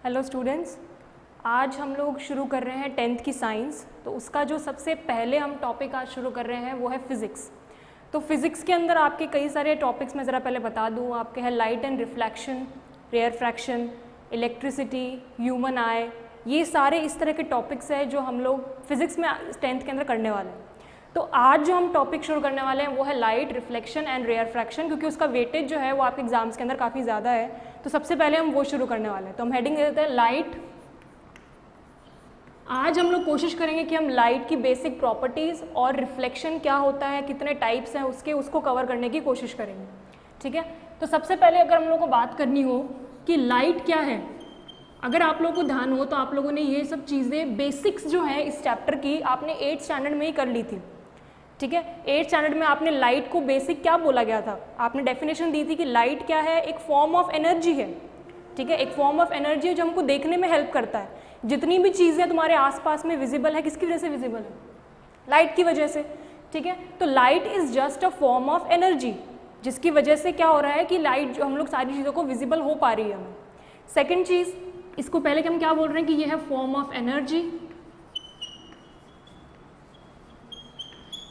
Hello students, आज हम लोग शुरू कर रहे हैं 10th की साइंस। तो उसका जो सबसे पहले हम टॉपिक आज शुरू कर रहे हैं वो है फिज़िक्स। तो फिज़िक्स के अंदर आपके कई सारे टॉपिक्स मैं ज़रा पहले बता दूँ। आपके हैं light and reflection, refraction, electricity, human eye. ये सारे इस तरह के टॉपिक्स हैं जो हम लोग फिज़िक्स में 10th के अंदर करने वाले हैं। तो आज जो हम टॉपिक शुरू करने वाले हैं वो है light, reflection and refraction, क्योंकि उसका वेटेज जो है वो आपके एग्जाम्स के अंदर काफ़ी ज़्यादा है। तो सबसे पहले हम वो शुरू करने वाले हैं। तो हम हेडिंग दे देते हैं लाइट। आज हम लोग कोशिश करेंगे कि हम लाइट की बेसिक प्रॉपर्टीज़ और रिफ्लेक्शन क्या होता है, कितने टाइप्स हैं उसको कवर करने की कोशिश करेंगे। ठीक है, तो सबसे पहले अगर हम लोग को बात करनी हो कि लाइट क्या है, अगर आप लोगों को ध्यान हो तो आप लोगों ने ये सब चीज़ें बेसिक्स जो है इस चैप्टर की आपने 8th स्टैंडर्ड में ही कर ली थी। ठीक है, 8th स्टैंडर्ड में आपने लाइट को बेसिक क्या बोला गया था, आपने डेफिनेशन दी थी कि लाइट क्या है, एक फॉर्म ऑफ एनर्जी है। ठीक है, एक फॉर्म ऑफ एनर्जी है जो हमको देखने में हेल्प करता है। जितनी भी चीज़ें तुम्हारे आसपास में विजिबल है, किसकी वजह से विजिबल है? लाइट की वजह से। ठीक है, तो light is just a form of energy, जिसकी वजह से क्या हो रहा है कि लाइट जो हम लोग सारी चीज़ों को विजिबल हो पा रही है हमें। सेकेंड चीज़, इसको पहले कि हम क्या बोल रहे हैं कि ये है फॉर्म ऑफ एनर्जी।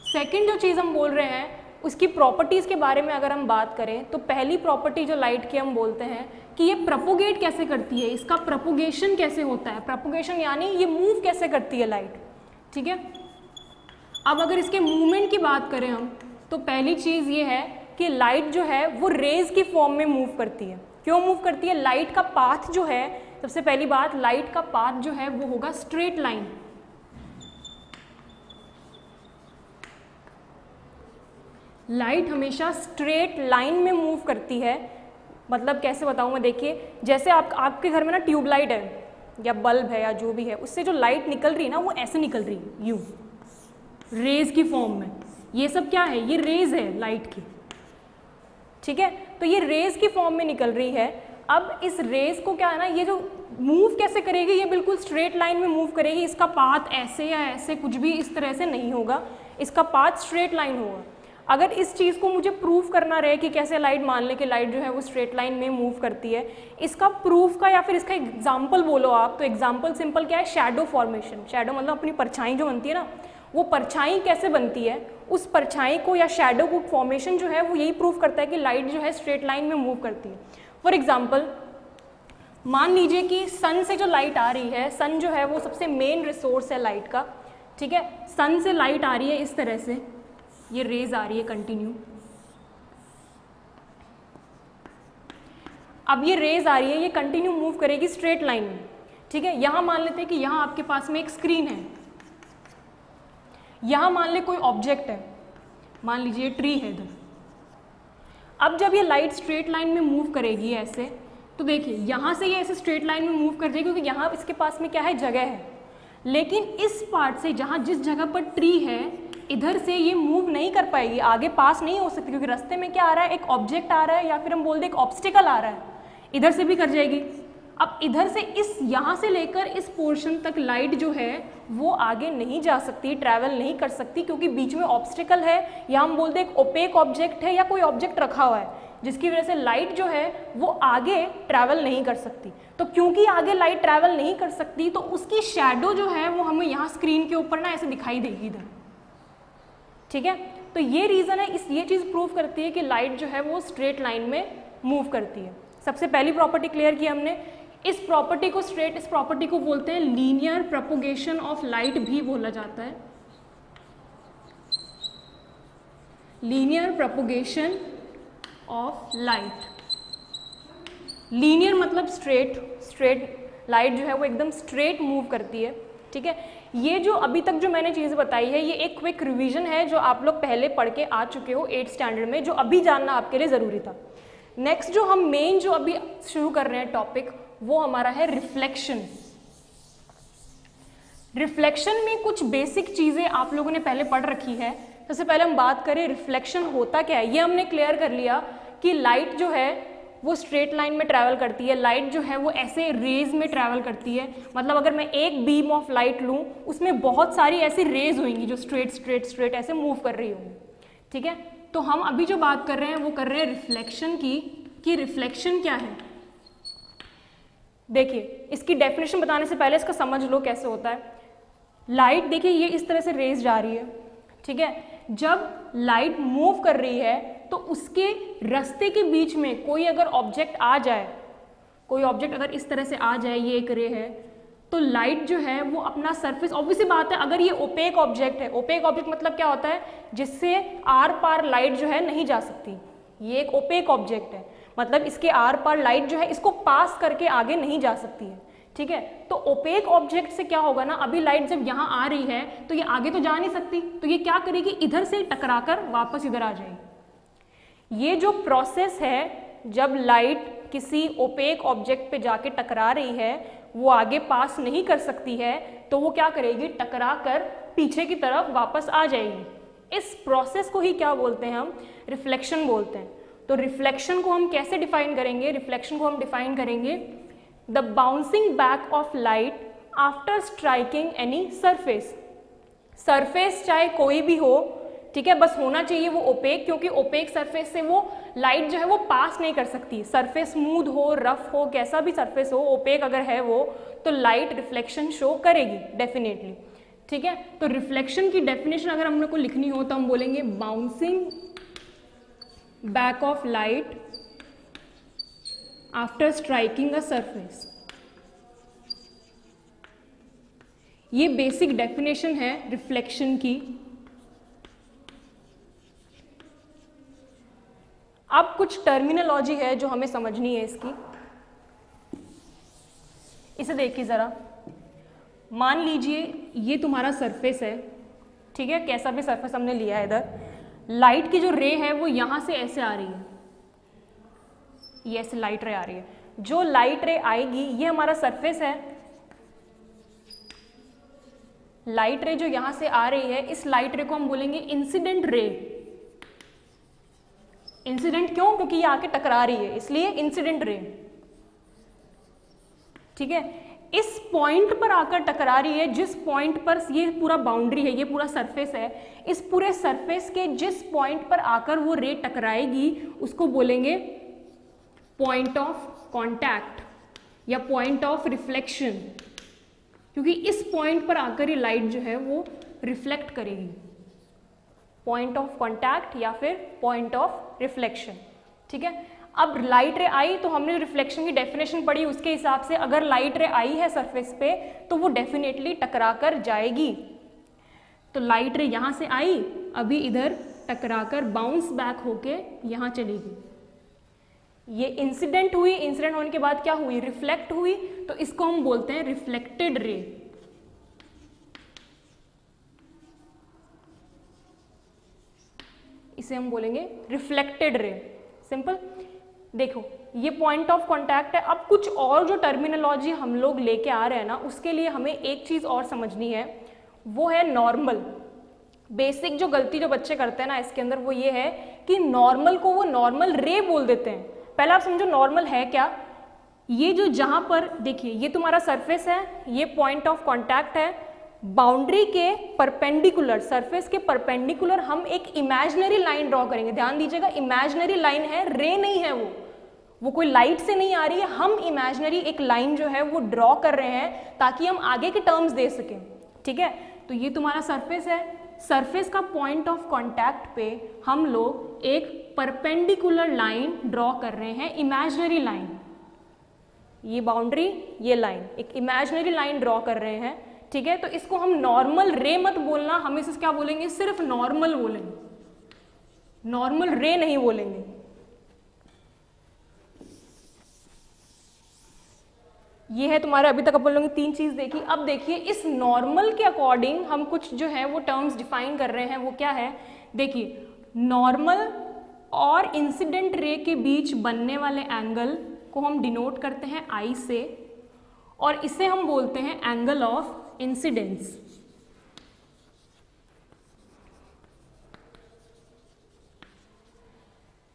सेकेंड जो चीज़ हम बोल रहे हैं उसकी प्रॉपर्टीज़ के बारे में अगर हम बात करें तो पहली प्रॉपर्टी जो लाइट की हम बोलते हैं कि ये प्रोपोगेट कैसे करती है, इसका प्रोपोगेशन कैसे होता है। प्रोपोगेशन यानी ये मूव कैसे करती है लाइट। ठीक है, अब अगर इसके मूवमेंट की बात करें हम तो पहली चीज़ ये है कि लाइट जो है वो रेज की फॉर्म में मूव करती है। क्यों मूव करती है? लाइट का पाथ जो है, सबसे पहली बात, लाइट का पाथ जो है वो होगा स्ट्रेट लाइन। लाइट हमेशा स्ट्रेट लाइन में मूव करती है। मतलब कैसे बताऊँ मैं, देखिए जैसे आपके घर में ना ट्यूबलाइट है या बल्ब है या जो भी है, उससे जो लाइट निकल रही है ना वो ऐसे निकल रही है, यूँ रेज की फॉर्म में। ये सब क्या है? ये रेज है लाइट की। ठीक है, तो ये रेज की फॉर्म में निकल रही है। अब इस रेज को क्या है ना, ये जो मूव कैसे करेगी, ये बिल्कुल स्ट्रेट लाइन में मूव करेगी। इसका पाथ ऐसे या ऐसे कुछ भी इस तरह से नहीं होगा, इसका पाथ स्ट्रेट लाइन होगा। अगर इस चीज़ को मुझे प्रूफ करना रहे कि कैसे लाइट, मान ले कि लाइट जो है वो स्ट्रेट लाइन में मूव करती है, इसका प्रूफ का या फिर इसका एग्जाम्पल बोलो आप, तो एग्जाम्पल सिंपल क्या है? Shadow formation. शैडो मतलब अपनी परछाई जो बनती है ना, वो परछाई कैसे बनती है, उस परछाई को या शैडो को फॉर्मेशन जो है वो यही प्रूफ करता है कि लाइट जो है स्ट्रेट लाइन में मूव करती है। फॉर एग्जाम्पल मान लीजिए कि सन से जो लाइट आ रही है, सन जो है वो सबसे मेन रिसोर्स है लाइट का। ठीक है, सन से लाइट आ रही है इस तरह से, ये रेज आ रही है कंटिन्यू। अब ये रेज आ रही है, ये कंटिन्यू मूव करेगी स्ट्रेट लाइन में। ठीक है, यहां मान लेते हैं कि यहां आपके पास में एक स्क्रीन है, यहां मान ले कोई ऑब्जेक्ट है, मान लीजिए ट्री है इधर। अब जब ये लाइट स्ट्रेट लाइन में मूव करेगी ऐसे, तो देखिए यहां से ये ऐसे स्ट्रेट लाइन में मूव कर जाएगी क्योंकि यहां इसके पास में क्या है? जगह है। लेकिन इस पार्ट से, जहां जिस जगह पर ट्री है, इधर से ये मूव नहीं कर पाएगी, आगे पास नहीं हो सकती, क्योंकि रास्ते में क्या आ रहा है? एक ऑब्जेक्ट आ रहा है, या फिर हम बोल दें एक ऑब्स्टिकल आ रहा है। इधर से भी कर जाएगी। अब इधर से इस यहाँ से लेकर इस पोर्शन तक लाइट जो है वो आगे नहीं जा सकती, ट्रैवल नहीं कर सकती, क्योंकि बीच में ऑब्स्टिकल है, या हम बोल दें एक ओपेक ऑब्जेक्ट है या कोई ऑब्जेक्ट रखा हुआ है, जिसकी वजह से लाइट जो है वो आगे ट्रैवल नहीं कर सकती। तो क्योंकि आगे लाइट ट्रैवल नहीं कर सकती, तो उसकी शैडो जो है वो हमें यहाँ स्क्रीन के ऊपर ना ऐसे दिखाई देगी इधर। ठीक है, तो ये रीज़न है, ये चीज़ प्रूव करती है कि लाइट जो है वो स्ट्रेट लाइन में मूव करती है। सबसे पहली प्रॉपर्टी क्लियर की हमने। इस प्रॉपर्टी को बोलते हैं लीनियर प्रोपोगेशन ऑफ लाइट भी बोला जाता है। Linear propagation of light. Linear मतलब स्ट्रेट लाइट जो है वो एकदम स्ट्रेट मूव करती है। ठीक है, ये जो अभी तक जो मैंने चीज़ बताई है, ये एक क्विक रिवीजन है जो आप लोग पहले पढ़ के आ चुके हो 8th स्टैंडर्ड में, जो अभी जानना आपके लिए ज़रूरी था। नेक्स्ट जो हम मेन जो अभी शुरू कर रहे हैं टॉपिक, वो हमारा है रिफ्लेक्शन। रिफ्लेक्शन में कुछ बेसिक चीज़ें आप लोगों ने पहले पढ़ रखी है। सबसे पहले हम बात करें रिफ्लेक्शन होता क्या है। ये हमने क्लियर कर लिया कि लाइट जो है वो स्ट्रेट लाइन में ट्रैवल करती है, लाइट जो है वो ऐसे रेज में ट्रैवल करती है। मतलब अगर मैं एक बीम ऑफ लाइट लूँ, उसमें बहुत सारी ऐसी रेज होंगी जो स्ट्रेट ऐसे मूव कर रही होंगी। ठीक है, तो हम अभी जो बात कर रहे हैं वो कर रहे हैं रिफ्लेक्शन की, कि रिफ्लेक्शन क्या है। देखिए इसकी डेफिनेशन बताने से पहले इसका समझ लो कैसे होता है। लाइट देखिए ये इस तरह से रेज जा रही है, ठीक है। जब लाइट मूव कर रही है तो उसके रास्ते के बीच में कोई अगर ऑब्जेक्ट आ जाए, कोई ऑब्जेक्ट अगर इस तरह से आ जाए, ये एक रे है, तो लाइट जो है वो अपना सरफेस, ऑब्वियसली बात है अगर ये ओपेक ऑब्जेक्ट है, ओपेक ऑब्जेक्ट मतलब क्या होता है, जिससे आर पार लाइट जो है नहीं जा सकती, ये एक ओपेक ऑब्जेक्ट है, मतलब इसके आर पार लाइट जो है इसको पास करके आगे नहीं जा सकती है, ठीक है। तो ओपेक ऑब्जेक्ट से क्या होगा ना, अभी लाइट जब यहाँ आ रही है तो ये आगे तो जा नहीं सकती, तो ये क्या करेगी, इधर से टकराकर वापस इधर आ जाएगी। ये जो प्रोसेस है, जब लाइट किसी ओपेक ऑब्जेक्ट पे जाके टकरा रही है, वो आगे पास नहीं कर सकती है, तो वो क्या करेगी, टकरा कर पीछे की तरफ वापस आ जाएगी। इस प्रोसेस को ही क्या बोलते हैं हम, रिफ्लेक्शन बोलते हैं। तो रिफ्लेक्शन को हम कैसे डिफाइन करेंगे, रिफ्लेक्शन को हम डिफाइन करेंगे the bouncing back of light after striking any surface. Surface चाहे कोई भी हो, ठीक है, बस होना चाहिए वो ओपेक, क्योंकि ओपेक सरफेस से वो लाइट जो है वो पास नहीं कर सकती। सरफेस स्मूथ हो, रफ हो, कैसा भी सरफेस हो, ओपेक अगर है वो, तो लाइट रिफ्लेक्शन शो करेगी डेफिनेटली, ठीक है। तो रिफ्लेक्शन की डेफिनेशन अगर हम लोग को लिखनी हो तो हम बोलेंगे bouncing back of light after striking a surface. ये बेसिक डेफिनेशन है रिफ्लेक्शन की। अब कुछ टर्मिनोलॉजी है जो हमें समझनी है इसकी, इसे देखिए ज़रा। मान लीजिए ये तुम्हारा सरफेस है, ठीक है, कैसा भी सरफेस हमने लिया है इधर, लाइट की जो रे है वो यहाँ से ऐसे आ रही है, ये ऐसे लाइट रे आ रही है। जो लाइट रे आएगी ये हमारा सरफेस है, लाइट रे जो यहाँ से आ रही है, इस लाइट रे को हम बोलेंगे इंसिडेंट रे। इंसिडेंट क्यों, क्योंकि ये आके टकरा रही है, इसलिए इंसिडेंट रे, ठीक है। इस पॉइंट पर आकर टकरा रही है, जिस पॉइंट पर ये पूरा बाउंड्री है, ये पूरा सरफेस है, इस पूरे सरफेस के जिस पॉइंट पर आकर वो रे टकराएगी उसको बोलेंगे पॉइंट ऑफ कांटेक्ट या पॉइंट ऑफ रिफ्लेक्शन, क्योंकि इस पॉइंट पर आकर ये लाइट जो है वो रिफ्लेक्ट करेगी। पॉइंट ऑफ कांटेक्ट या फिर पॉइंट ऑफ रिफ्लेक्शन, ठीक है। अब लाइट रे आई तो हमने रिफ्लेक्शन की डेफिनेशन पढ़ी, उसके हिसाब से अगर लाइट रे आई है सरफेस पे तो वो डेफिनेटली टकरा कर जाएगी। तो लाइट रे यहाँ से आई, अभी इधर टकरा कर बाउंस बैक होके यहाँ चलेगी। ये इंसिडेंट हुई, इंसिडेंट होने के बाद क्या हुई, रिफ्लेक्ट हुई, तो इसको हम बोलते हैं रिफ्लेक्टेड रे। इसे हम बोलेंगे रिफ्लेक्टेड रे, सिंपल। देखो ये पॉइंट ऑफ कांटेक्ट है। अब कुछ और जो टर्मिनोलॉजी हम लोग लेके आ रहे हैं ना, उसके लिए हमें एक चीज़ और समझनी है, वो है नॉर्मल। बेसिक जो गलती जो बच्चे करते हैं ना इसके अंदर, वो ये है कि नॉर्मल को वो नॉर्मल रे बोल देते हैं। पहले आप समझो नॉर्मल है क्या। ये जो जहाँ पर देखिए ये तुम्हारा सरफेस है, ये पॉइंट ऑफ कांटेक्ट है, बाउंड्री के परपेंडिकुलर, सरफेस के परपेंडिकुलर हम एक इमेजिनरी लाइन ड्रॉ करेंगे। ध्यान दीजिएगा, इमेजिनरी लाइन है, रे नहीं है, वो कोई लाइट से नहीं आ रही है, हम इमेजिनरी एक लाइन जो है वो ड्रॉ कर रहे हैं ताकि हम आगे के टर्म्स दे सकें, ठीक है। तो ये तुम्हारा सरफेस है, सरफेस का पॉइंट ऑफ कांटेक्ट पे हम लोग एक परपेंडिकुलर लाइन ड्रॉ कर रहे हैं, इमेजिनरी लाइन। ये बाउंड्री, ये लाइन, एक इमेजिनरी लाइन ड्रॉ कर रहे हैं, ठीक है। तो इसको हम नॉर्मल रे मत बोलना, हम इसे क्या बोलेंगे, सिर्फ नॉर्मल बोलेंगे, नॉर्मल रे नहीं बोलेंगे। ये है तुम्हारे, अभी तक अपन लोगों ने 3 चीज देखी। अब देखिए इस नॉर्मल के अकॉर्डिंग हम कुछ जो है वो टर्म्स डिफाइन कर रहे हैं। वो क्या है, देखिए नॉर्मल और इंसिडेंट रे के बीच बनने वाले एंगल को हम डिनोट करते हैं आई से, और इसे हम बोलते हैं एंगल ऑफ इंसिडेंस।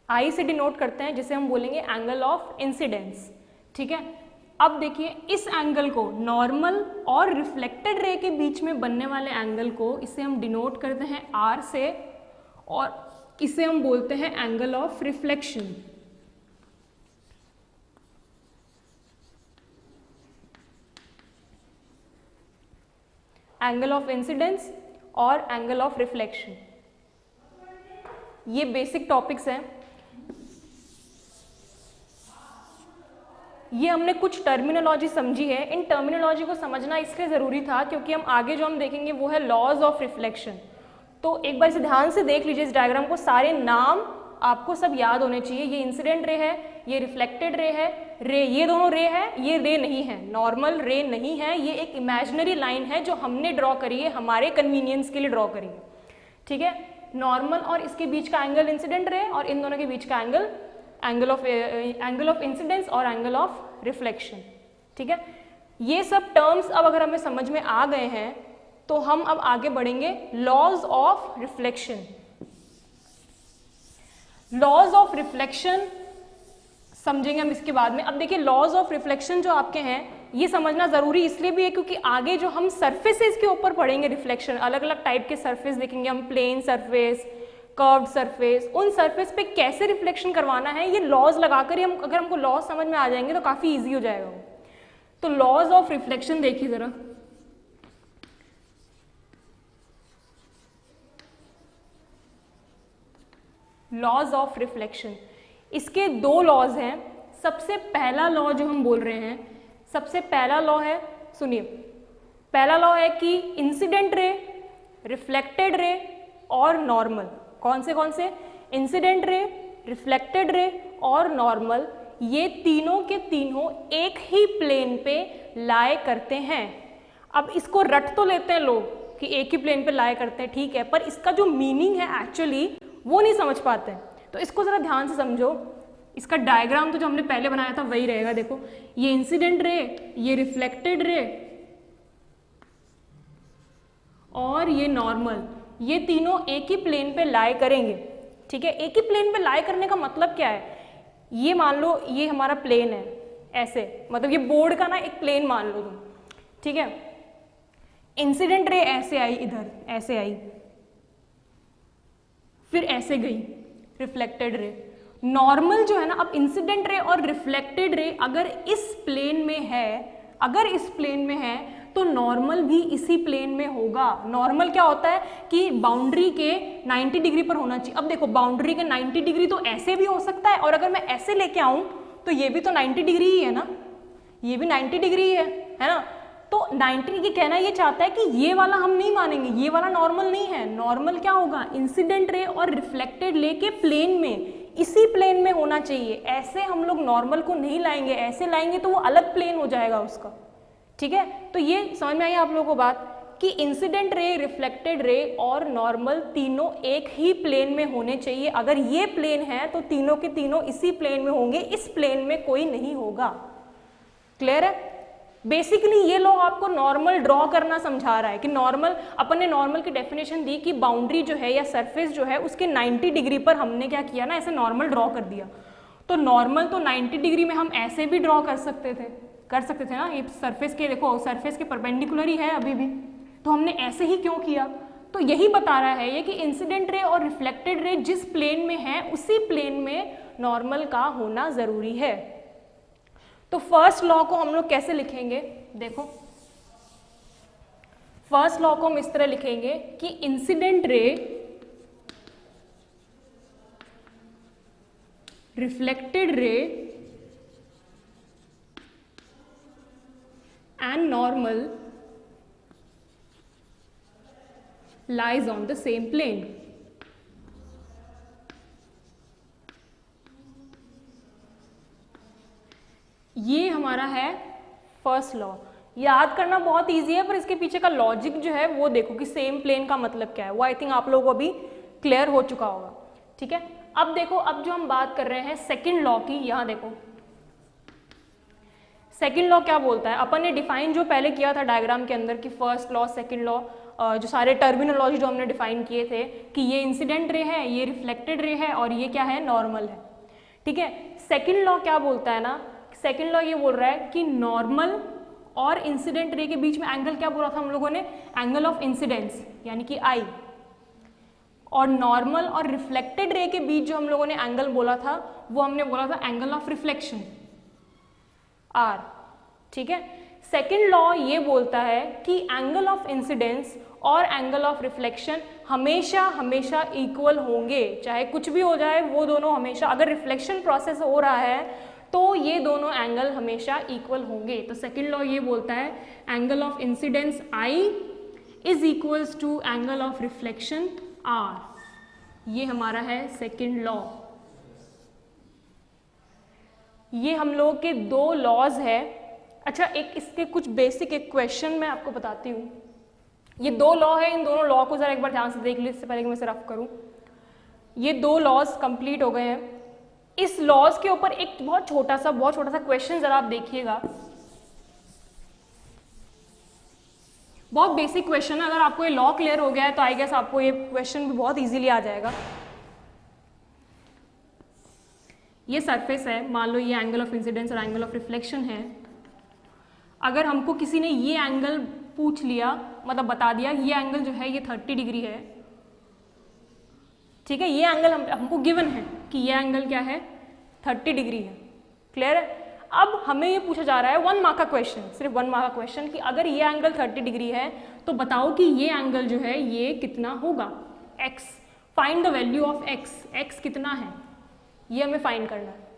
आई से डिनोट करते हैं, जिसे हम बोलेंगे एंगल ऑफ इंसिडेंस, ठीक है। अब देखिए इस एंगल को, नॉर्मल और रिफ्लेक्टेड रे के बीच में बनने वाले एंगल को, इसे हम डिनोट करते हैं आर से, और इसे हम बोलते हैं angle of reflection. Angle of incidence और एंगल ऑफ रिफ्लेक्शन। ये बेसिक टॉपिक्स हैं। ये हमने कुछ टर्मिनोलॉजी समझी है। इन टर्मिनोलॉजी को समझना इसलिए ज़रूरी था क्योंकि हम आगे जो हम देखेंगे वो है लॉज ऑफ रिफ्लेक्शन। तो एक बार इसे ध्यान से देख लीजिए इस डायग्राम को, सारे नाम आपको सब याद होने चाहिए। ये इंसिडेंट रे है, ये रिफ्लेक्टेड रे है, रे ये दोनों रे है, ये रे नहीं है, नॉर्मल रे नहीं है, ये एक इमेजिनरी लाइन है जो हमने ड्रॉ करी है, हमारे कन्वीनियंस के लिए ड्रॉ करी है। ठीक है, नॉर्मल और इसके बीच का एंगल इंसिडेंट रे और इन दोनों के बीच का एंगल ऑफ इंसिडेंस और एंगल ऑफ रिफ्लेक्शन। ठीक है, ये सब टर्म्स अब अगर हमें समझ में आ गए हैं तो हम अब आगे बढ़ेंगे laws of reflection. Laws of reflection समझेंगे हम इसके बाद में। अब देखिए लॉज ऑफ रिफ्लेक्शन जो आपके हैं ये समझना जरूरी इसलिए भी है क्योंकि आगे जो हम सरफेसेस के ऊपर पढ़ेंगे रिफ्लेक्शन, अलग अलग टाइप के सरफेस देखेंगे हम, प्लेन सरफेस, कर्व्ड सरफेस, उन सरफेस पे कैसे रिफ्लेक्शन करवाना है ये लॉज लगाकर ही हम, अगर हमको लॉज समझ में आ जाएंगे तो काफी ईजी हो जाएगा। तो लॉज ऑफ रिफ्लेक्शन देखिए जरा, लॉज ऑफ रिफ्लेक्शन, इसके दो लॉज हैं। सबसे पहला लॉ जो हम बोल रहे हैं, सबसे पहला लॉ है, सुनिए, पहला लॉ है कि इंसिडेंट रे, रिफ्लेक्टेड रे और नॉर्मल, कौन से इंसिडेंट रे, रिफ्लेक्टेड रे और नॉर्मल, ये तीनों के तीनों एक ही प्लेन पे लाए करते हैं। अब इसको रट तो लेते हैं लोग कि एक ही प्लेन पे लाए करते हैं, ठीक है, पर इसका जो मीनिंग है एक्चुअली वो नहीं समझ पाते हैं। तो इसको जरा ध्यान से समझो। इसका डायग्राम तो जो हमने पहले बनाया था वही रहेगा। देखो ये इंसिडेंट रे, ये रिफ्लेक्टेड रे और ये नॉर्मल, ये तीनों एक ही प्लेन पे लाई करेंगे। ठीक है, एक ही प्लेन पे लाई करने का मतलब क्या है, ये मान लो ये हमारा प्लेन है, ऐसे, मतलब ये बोर्ड का ना एक प्लेन मान लो तुम। ठीक है, इंसिडेंट रे ऐसे आई, इधर ऐसे आई, फिर ऐसे गई रिफ्लेक्टेड रे। नॉर्मल जो है ना, अब इंसिडेंट रे और रिफ्लेक्टेड रे अगर इस प्लेन में है, तो नॉर्मल भी इसी प्लेन में होगा। नॉर्मल क्या होता है कि बाउंड्री के 90 डिग्री पर होना चाहिए। अब देखो बाउंड्री के 90 डिग्री तो ऐसे भी हो सकता है, और अगर मैं ऐसे लेके आऊं तो ये भी तो 90 डिग्री ही है ना, ये भी 90 डिग्री है ना। तो 90 की कहना ये चाहता है कि ये वाला हम नहीं मानेंगे, ये वाला नॉर्मल नहीं है। नॉर्मल क्या होगा, इंसिडेंट रे और रिफ्लेक्टेड रे के प्लेन में, इसी प्लेन में होना चाहिए। ऐसे हम लोग नॉर्मल को नहीं लाएंगे, ऐसे लाएंगे तो वो अलग प्लेन हो जाएगा उसका। ठीक है, तो ये समझ में आई आप लोगों को बात कि इंसिडेंट रे, रिफ्लेक्टेड रे और नॉर्मल तीनों एक ही प्लेन में होने चाहिए। अगर ये प्लेन है तो तीनों के तीनों इसी प्लेन में होंगे, इस प्लेन में कोई नहीं होगा। क्लियर है? बेसिकली ये लॉ आपको नॉर्मल ड्रॉ करना समझा रहा है कि नॉर्मल, अपन ने नॉर्मल की डेफिनेशन दी कि बाउंड्री जो है या सरफेस जो है उसके 90 डिग्री पर हमने क्या किया ना, ऐसे नॉर्मल ड्रॉ कर दिया। तो नॉर्मल तो 90 डिग्री में हम ऐसे भी ड्रॉ कर सकते थे ना, ये सरफेस के, देखो सरफेस के परपेंडिकुलर ही है अभी भी, तो हमने ऐसे ही क्यों किया। तो यही बता रहा है ये कि इंसिडेंट रे और रिफ्लेक्टेड रे जिस प्लेन में है उसी प्लेन में नॉर्मल का होना जरूरी है। तो फर्स्ट लॉ को हम लोग कैसे लिखेंगे, देखो फर्स्ट लॉ को हम इस तरह लिखेंगे कि इंसिडेंट रे, रिफ्लेक्टेड रे and normal lies on the same plane. ये हमारा है फर्स्ट लॉ। याद करना बहुत इजी है, पर इसके पीछे का लॉजिक जो है वो देखो कि सेम प्लेन का मतलब क्या है, वो आई थिंक आप लोगों को अभी क्लियर हो चुका होगा। ठीक है, अब देखो, अब जो हम बात कर रहे हैं सेकंड लॉ की, यहां देखो सेकंड लॉ क्या बोलता है। अपन ने डिफाइन जो पहले किया था डायग्राम के अंदर कि फर्स्ट लॉ, सेकंड लॉ, जो सारे टर्मिनोलॉजी जो हमने डिफाइन किए थे कि ये इंसिडेंट रे है, ये रिफ्लेक्टेड रे है और ये क्या है, नॉर्मल है। ठीक है, सेकंड लॉ क्या बोलता है ना, सेकंड लॉ ये बोल रहा है कि नॉर्मल और इंसिडेंट रे के बीच में एंगल क्या बोला था हम लोगों ने, एंगल ऑफ इंसिडेंस यानी कि आई, और नॉर्मल और रिफ्लेक्टेड रे के बीच जो हम लोगों ने एंगल बोला था वो हमने बोला था एंगल ऑफ रिफ्लेक्शन, आर। ठीक है, सेकेंड लॉ ये बोलता है कि एंगल ऑफ इंसिडेंस और एंगल ऑफ रिफ्लेक्शन हमेशा हमेशा इक्वल होंगे, चाहे कुछ भी हो जाए वो दोनों हमेशा, अगर रिफ्लेक्शन प्रोसेस हो रहा है तो ये दोनों एंगल हमेशा इक्वल होंगे। तो सेकेंड लॉ ये बोलता है angle of incidence I is equals to angle of reflection R, ये हमारा है सेकेंड लॉ। ये हम लोग के दो लॉज है। अच्छा, एक इसके कुछ बेसिक एक क्वेश्चन मैं आपको बताती हूँ। ये दो लॉ है, इन दोनों लॉ को जरा एक बार ध्यान से देख लीजिए इससे पहले कि मैं इसे रफ करूँ। ये दो लॉज कंप्लीट हो गए हैं। इस लॉज के ऊपर एक बहुत छोटा सा क्वेश्चन जरा आप देखिएगा, बहुत बेसिक क्वेश्चन है। अगर आपको ये लॉ क्लियर हो गया है तो आई गेस आपको ये क्वेश्चन भी बहुत इजीली आ जाएगा। ये सरफेस है, मान लो ये एंगल ऑफ इंसिडेंस और एंगल ऑफ रिफ्लेक्शन है। अगर हमको किसी ने ये एंगल पूछ लिया, मतलब बता दिया ये एंगल जो है ये 30 डिग्री है, ठीक है, ये एंगल हमको गिवन है कि ये एंगल क्या है 30 डिग्री है, क्लियर है। अब हमें ये पूछा जा रहा है 1 मार्क का क्वेश्चन, सिर्फ 1 मार्क का क्वेश्चन कि अगर ये एंगल 30 डिग्री है तो बताओ कि ये एंगल जो है ये कितना होगा, x, find the value of x कितना है, ये हमें फाइंड करना है।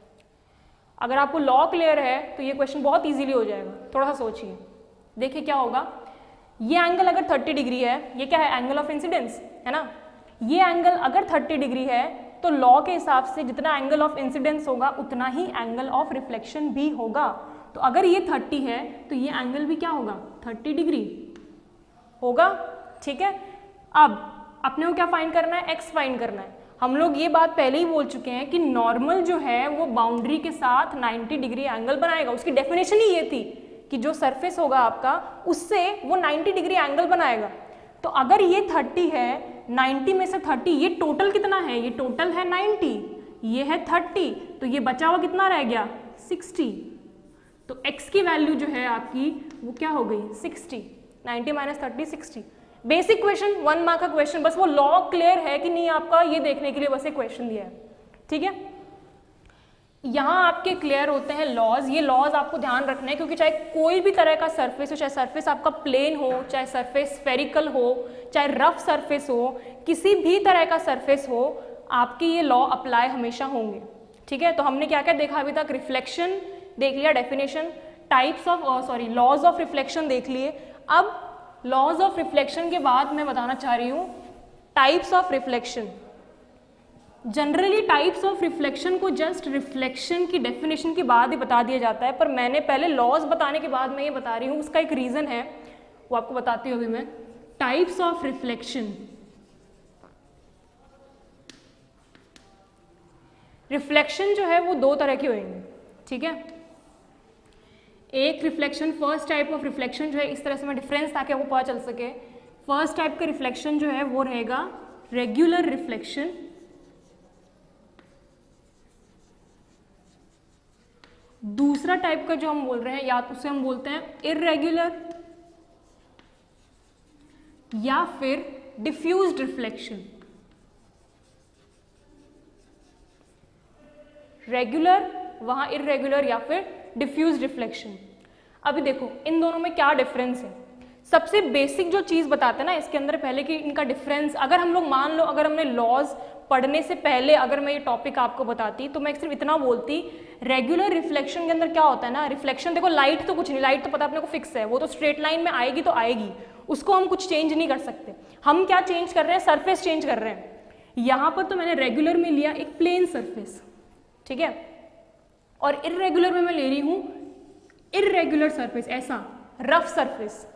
अगर आपको लॉ क्लियर है तो ये क्वेश्चन बहुत इजीली हो जाएगा। थोड़ा सा सोचिए, देखिए क्या होगा। ये एंगल अगर 30 डिग्री है, ये क्या है एंगल ऑफ इंसिडेंस है ना, ये एंगल अगर 30 डिग्री है तो लॉ के हिसाब से जितना एंगल ऑफ इंसिडेंस होगा उतना ही एंगल ऑफ रिफ्लेक्शन भी होगा। तो अगर ये 30 है तो ये एंगल भी क्या होगा 30 डिग्री होगा, ठीक है। अब अपने को क्या फाइंड करना है, x फाइंड करना है। हम लोग ये बात पहले ही बोल चुके हैं कि नॉर्मल जो है वो बाउंड्री के साथ 90 डिग्री एंगल बनाएगा। उसकी डेफिनेशन ही ये थी कि जो सरफेस होगा आपका उससे वो 90 डिग्री एंगल बनाएगा। तो अगर ये 30 है, 90 में से 30, ये टोटल कितना है, ये टोटल है 90, ये है 30, तो ये बचा हुआ कितना रह गया 60। तो x की वैल्यू जो है आपकी वो क्या हो गई 60, 90 माइनस 30 60। बेसिक क्वेश्चन, 1 मार्क का क्वेश्चन, बस वो लॉ क्लियर है कि नहीं आपका ये देखने के लिए बस एक क्वेश्चन दिया है, ठीक है। यहाँ आपके क्लियर होते हैं लॉज। ये लॉज आपको ध्यान रखना है क्योंकि चाहे कोई भी तरह का सरफेस हो, चाहे सरफेस आपका प्लेन हो, चाहे सरफेस स्फेरिकल हो, चाहे रफ सरफेस हो, किसी भी तरह का सरफेस हो, आपके ये लॉ अप्लाई हमेशा होंगे, ठीक है। तो हमने क्या क्या देखा अभी तक, रिफ्लेक्शन देख लिया, definition, types of laws of reflection देख लिए। अब लॉज ऑफ रिफ्लेक्शन के बाद मैं बताना चाह रही हूँ types of reflection. Generally types of reflection को जस्ट रिफ्लेक्शन की डेफिनेशन के बाद ही बता दिया जाता है, पर मैंने पहले लॉज बताने के बाद मैं ये बता रही हूँ, उसका एक रीज़न है, वो आपको बताती हूँ अभी मैं। टाइप्स ऑफ रिफ्लेक्शन, रिफ्लेक्शन जो है वो दो तरह के होंगे, ठीक है। एक reflection, first type of reflection जो है, इस तरह से मैं डिफरेंस ताकि आपको पता चल सके, फर्स्ट टाइप का रिफ्लेक्शन जो है वो रहेगा रेगुलर रिफ्लेक्शन, दूसरा टाइप का जो हम बोल रहे हैं या तो उसे हम बोलते हैं इररेगुलर या फिर डिफ्यूज्ड रिफ्लेक्शन। रेगुलर, वहां इररेगुलर या फिर डिफ्यूज रिफ्लेक्शन। अभी देखो इन दोनों में क्या डिफरेंस है। सबसे बेसिक जो चीज़ बताते हैं ना इसके अंदर पहले कि इनका डिफरेंस, अगर हम लोग मान लो अगर हमने लॉज पढ़ने से पहले अगर मैं ये टॉपिक आपको बताती तो मैं सिर्फ इतना बोलती, रेगुलर रिफ्लेक्शन के अंदर क्या होता है ना, रिफ्लेक्शन देखो, लाइट तो कुछ नहीं, लाइट तो पता अपने को फिक्स है, वो तो स्ट्रेट लाइन में आएगी तो आएगी, उसको हम कुछ चेंज नहीं कर सकते। हम क्या चेंज कर रहे हैं, सरफेस चेंज कर रहे हैं। यहाँ पर तो मैंने रेगुलर में लिया एक प्लेन सरफेस, ठीक है, और इररेगुलर में मैं ले रही हूँ इररेगुलर सरफेस, ऐसा रफ सरफेस,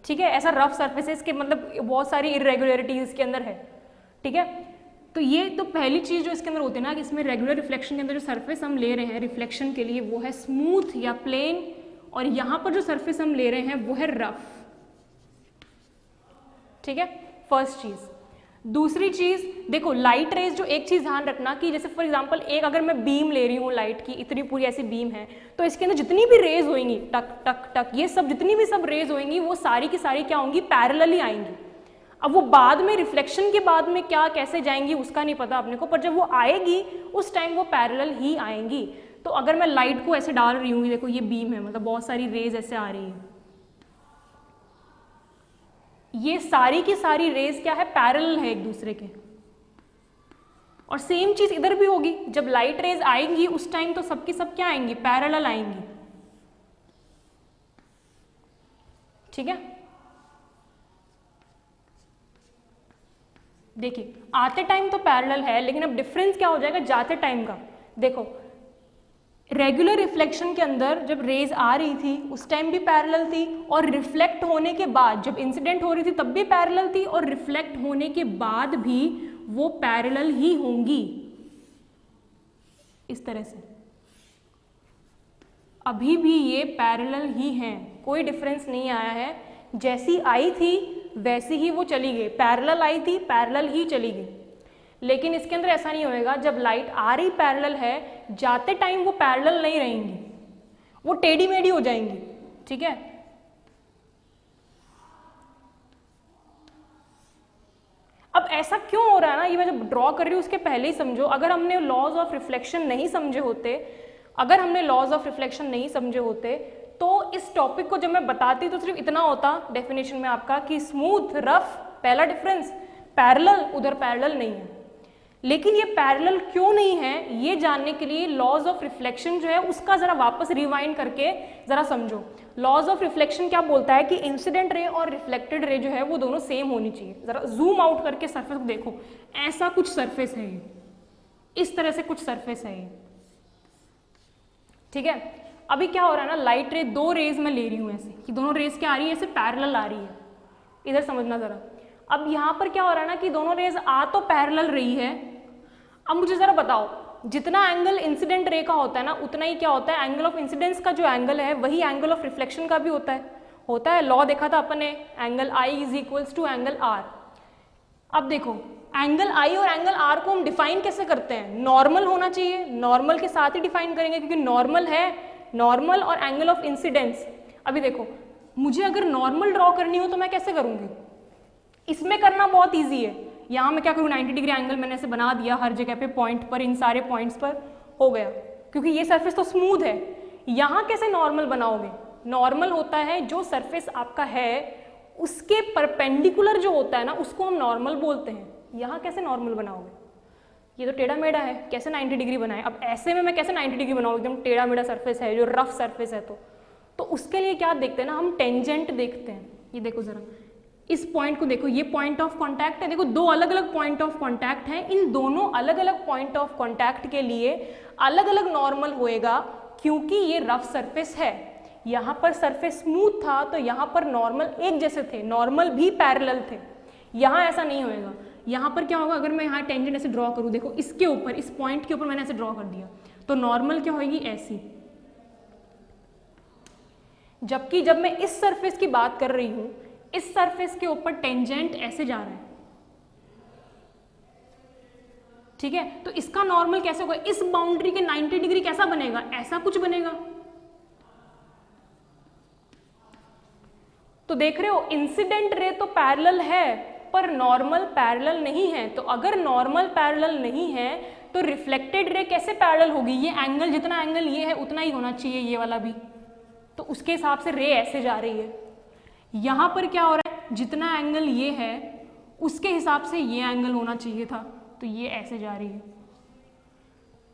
ठीक है, ऐसा रफ सरफेस है, इसके मतलब बहुत सारी इररेगुलरिटीज इसके अंदर है, ठीक है। तो ये तो पहली चीज़ जो इसके अंदर होती है ना कि इसमें रेगुलर रिफ्लेक्शन के अंदर जो सरफेस हम ले रहे हैं रिफ्लेक्शन के लिए वो है स्मूथ या प्लेन, और यहाँ पर जो सरफेस हम ले रहे हैं वो है रफ, ठीक है, फर्स्ट चीज़। दूसरी चीज़ देखो, लाइट रेज जो, एक चीज़ ध्यान रखना कि जैसे फॉर एग्जांपल एक अगर मैं बीम ले रही हूँ लाइट की, इतनी पूरी ऐसी बीम है, तो इसके अंदर जितनी भी रेज होंगी टक टक टक, ये सब जितनी भी सब रेज होंगी वो सारी की सारी क्या होंगी, पैरेलली आएंगी। अब वो बाद में रिफ्लेक्शन के बाद में क्या कैसे जाएंगी उसका नहीं पता अपने को, पर जब वो आएगी उस टाइम वो पैरेलल ही आएंगी। तो अगर मैं लाइट को ऐसे डाल रही हूँ, देखो ये बीम है, मतलब बहुत सारी रेज ऐसे आ रही है, ये सारी की सारी रेज क्या है, पैरेलल है एक दूसरे के। और सेम चीज इधर भी होगी, जब लाइट रेज आएंगी उस टाइम तो सबकी सब क्या आएंगी, पैरेलल आएंगी। ठीक है, देखिए आते टाइम तो पैरेलल है, लेकिन अब डिफरेंस क्या हो जाएगा जाते टाइम का। देखो रेगुलर रिफ्लेक्शन के अंदर जब रेज आ रही थी उस टाइम भी पैरेलल थी, और रिफ्लेक्ट होने के बाद जब इंसिडेंट हो रही थी तब भी पैरेलल थी, और रिफ्लेक्ट होने के बाद भी वो पैरेलल ही होंगी। इस तरह से अभी भी ये पैरेलल ही हैं, कोई डिफरेंस नहीं आया है। जैसी आई थी वैसी ही वो चली गई, पैरेलल आई थी पैरेलल ही चली गई। लेकिन इसके अंदर ऐसा नहीं होएगा, जब लाइट आ रही पैरेलल है, जाते टाइम वो पैरेलल नहीं रहेंगी, वो टेढ़ी मेढ़ी हो जाएंगी। ठीक है, अब ऐसा क्यों हो रहा है ना, ये मैं जब ड्रॉ कर रही हूँ उसके पहले ही समझो। अगर हमने लॉज ऑफ रिफ्लेक्शन नहीं समझे होते, अगर हमने लॉज ऑफ रिफ्लेक्शन नहीं समझे होते तो इस टॉपिक को जब मैं बताती तो सिर्फ इतना होता डेफिनेशन में आपका कि स्मूथ, रफ, पहला डिफरेंस, पैरेलल, उधर पैरेलल नहीं है। लेकिन ये पैरेलल क्यों नहीं है, ये जानने के लिए लॉज ऑफ रिफ्लेक्शन जो है उसका जरा वापस रिवाइंड करके जरा समझो। लॉज ऑफ रिफ्लेक्शन क्या बोलता है कि इंसिडेंट रे और रिफ्लेक्टेड रे जो है वो दोनों सेम होनी चाहिए। जरा जूम आउट करके सरफेस को देखो, ऐसा कुछ सरफेस है ये, इस तरह से कुछ सरफेस है ये। ठीक है, अभी क्या हो रहा है ना, लाइट रे, दो रेज में ले रही हूँ ऐसे कि दोनों रेज क्या आ रही है, ऐसे पैरेलल आ रही है। इधर समझना जरा, अब यहाँ पर क्या हो रहा है ना कि दोनों रेज आ तो पैरेलल रही है। अब मुझे जरा बताओ, जितना एंगल इंसिडेंट रे का होता है ना उतना ही क्या होता है, एंगल ऑफ इंसिडेंस का जो एंगल है वही एंगल ऑफ रिफ्लेक्शन का भी होता है। लॉ देखा था अपन ने, angle I is equals to angle R. अब देखो एंगल आई और एंगल आर को हम डिफाइन कैसे करते हैं, नॉर्मल होना चाहिए, नॉर्मल के साथ ही डिफाइन करेंगे क्योंकि नॉर्मल है, नॉर्मल और एंगल ऑफ इंसिडेंस। अभी देखो मुझे अगर नॉर्मल ड्रॉ करनी हो तो मैं कैसे करूंगी, इसमें करना बहुत ईजी है। यहाँ मैं क्या करूँ, 90 डिग्री एंगल मैंने ऐसे बना दिया हर जगह पे, पॉइंट पर, इन सारे पॉइंट्स पर हो गया, क्योंकि ये सरफेस तो स्मूथ है। यहाँ कैसे नॉर्मल बनाओगे, नॉर्मल होता है जो सरफेस आपका है उसके परपेंडिकुलर जो होता है ना उसको हम नॉर्मल बोलते हैं। यहाँ कैसे नॉर्मल बनाओगे, ये तो टेढ़ा मेढ़ा है, कैसे 90 डिग्री बनाए। अब ऐसे में मैं कैसे 90 डिग्री बनाऊँ, एकदम टेढ़ा मेढ़ा सरफेस है, जो रफ सरफेस है। तो उसके लिए क्या देखते हैं ना, हम टेंजेंट देखते हैं। ये देखो जरा, इस पॉइंट को देखो, ये पॉइंट ऑफ कॉन्टैक्ट है, देखो दो अलग अलग पॉइंट ऑफ कॉन्टैक्ट हैं, इन दोनों अलग अलग पॉइंट ऑफ कॉन्टैक्ट के लिए अलग अलग नॉर्मल होएगा, क्योंकि ये रफ सरफेस है। यहाँ पर सरफेस स्मूथ था तो यहाँ पर नॉर्मल एक जैसे थे, नॉर्मल भी पैरेलल थे। यहाँ ऐसा नहीं होएगा, यहाँ पर क्या होगा, अगर मैं यहाँ टेंजेंट ऐसे ड्रॉ करूँ, देखो इसके ऊपर, इस पॉइंट के ऊपर मैंने ऐसे ड्रॉ कर दिया, तो नॉर्मल क्या होगी, ऐसी। जबकि जब मैं इस सरफेस की बात कर रही हूँ, इस सरफेस के ऊपर टेंजेंट ऐसे जा रहा है। ठीक है, तो इसका नॉर्मल कैसे होगा, इस बाउंड्री के 90 डिग्री कैसा बनेगा, ऐसा कुछ बनेगा। तो देख रहे हो, इंसिडेंट रे तो पैरेलल है पर नॉर्मल पैरेलल नहीं है। तो अगर नॉर्मल पैरेलल नहीं है तो रिफ्लेक्टेड रे कैसे पैरेलल होगी, ये एंगल, जितना एंगल ये है उतना ही होना चाहिए ये वाला भी, तो उसके हिसाब से रे ऐसे जा रही है। यहाँ पर क्या हो रहा है, जितना एंगल ये है उसके हिसाब से ये एंगल होना चाहिए था, तो ये ऐसे जा रही है।